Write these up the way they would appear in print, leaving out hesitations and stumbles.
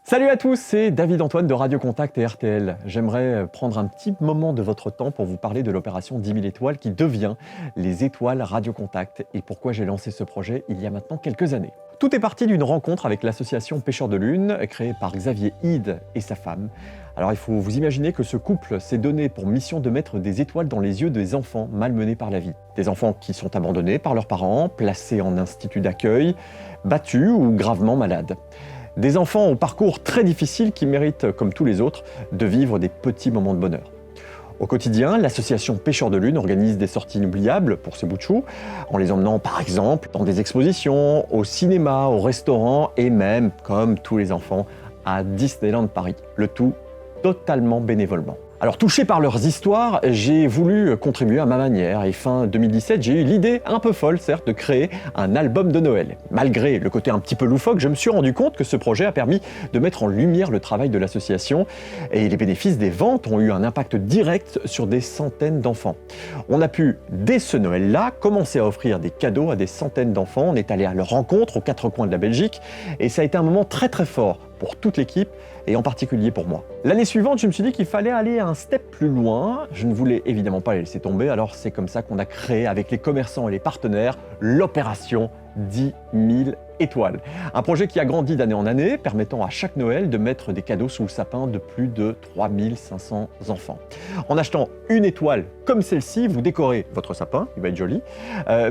Salut à tous, c'est David Antoine de Radio Contact et RTL. J'aimerais prendre un petit moment de votre temps pour vous parler de l'opération 10 000 étoiles qui devient les étoiles Radio Contact et pourquoi j'ai lancé ce projet il y a maintenant quelques années. Tout est parti d'une rencontre avec l'association Pêcheurs de Lune, créée par Xavier Hide et sa femme. Alors il faut vous imaginer que ce couple s'est donné pour mission de mettre des étoiles dans les yeux des enfants malmenés par la vie. Des enfants qui sont abandonnés par leurs parents, placés en institut d'accueil, battus ou gravement malades. Des enfants au parcours très difficile qui méritent, comme tous les autres, de vivre des petits moments de bonheur. Au quotidien, l'association Pêcheurs de Lune organise des sorties inoubliables pour ces bouts de chou, en les emmenant par exemple dans des expositions, au cinéma, au restaurant et même, comme tous les enfants, à Disneyland Paris. Le tout totalement bénévolement. Alors touché par leurs histoires, j'ai voulu contribuer à ma manière et fin 2017, j'ai eu l'idée un peu folle certes de créer un album de Noël. Malgré le côté un petit peu loufoque, je me suis rendu compte que ce projet a permis de mettre en lumière le travail de l'association et les bénéfices des ventes ont eu un impact direct sur des centaines d'enfants. On a pu, dès ce Noël-là, commencer à offrir des cadeaux à des centaines d'enfants. On est allé à leur rencontre aux quatre coins de la Belgique et ça a été un moment très très fort pour toute l'équipe et en particulier pour moi. L'année suivante, je me suis dit qu'il fallait aller un step plus loin. Je ne voulais évidemment pas les laisser tomber, alors c'est comme ça qu'on a créé avec les commerçants et les partenaires l'opération 10 000 étoiles. Un projet qui a grandi d'année en année, permettant à chaque Noël de mettre des cadeaux sous le sapin de plus de 3500 enfants. En achetant une étoile comme celle-ci, vous décorez votre sapin, il va être joli,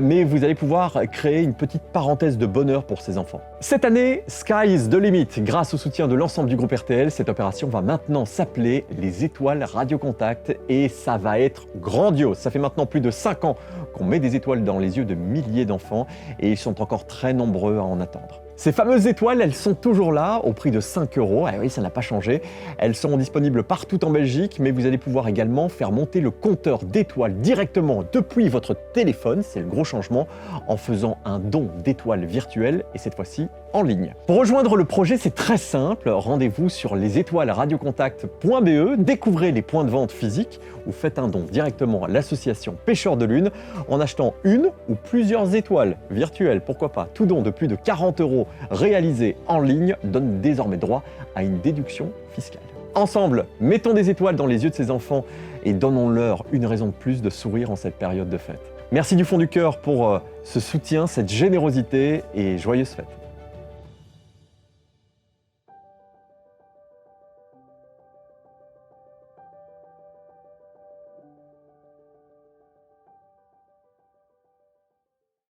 mais vous allez pouvoir créer une petite parenthèse de bonheur pour ces enfants. Cette année, Sky is the limit. Grâce au soutien de l'ensemble du groupe RTL, cette opération va maintenant s'appeler les étoiles Radio Contact et ça va être grandiose. Ça fait maintenant plus de 5 ans qu'on met des étoiles dans les yeux de milliers d'enfants et ils sont encore très nombreux à en attendre. Ces fameuses étoiles, elles sont toujours là, au prix de 5 €. Ah oui, ça n'a pas changé. Elles seront disponibles partout en Belgique, mais vous allez pouvoir également faire monter le compteur d'étoiles directement depuis votre téléphone, c'est le gros changement, en faisant un don d'étoiles virtuelles, et cette fois-ci en ligne. Pour rejoindre le projet, c'est très simple. Rendez-vous sur lesétoilesradiocontact.be, découvrez les points de vente physiques ou faites un don directement à l'association Pêcheurs de Lune en achetant une ou plusieurs étoiles virtuelles, pourquoi pas. Tout don de plus de 40 € réalisé en ligne donne désormais droit à une déduction fiscale. Ensemble, mettons des étoiles dans les yeux de ces enfants et donnons-leur une raison de plus de sourire en cette période de fête. Merci du fond du cœur pour ce soutien, cette générosité et joyeuses fêtes.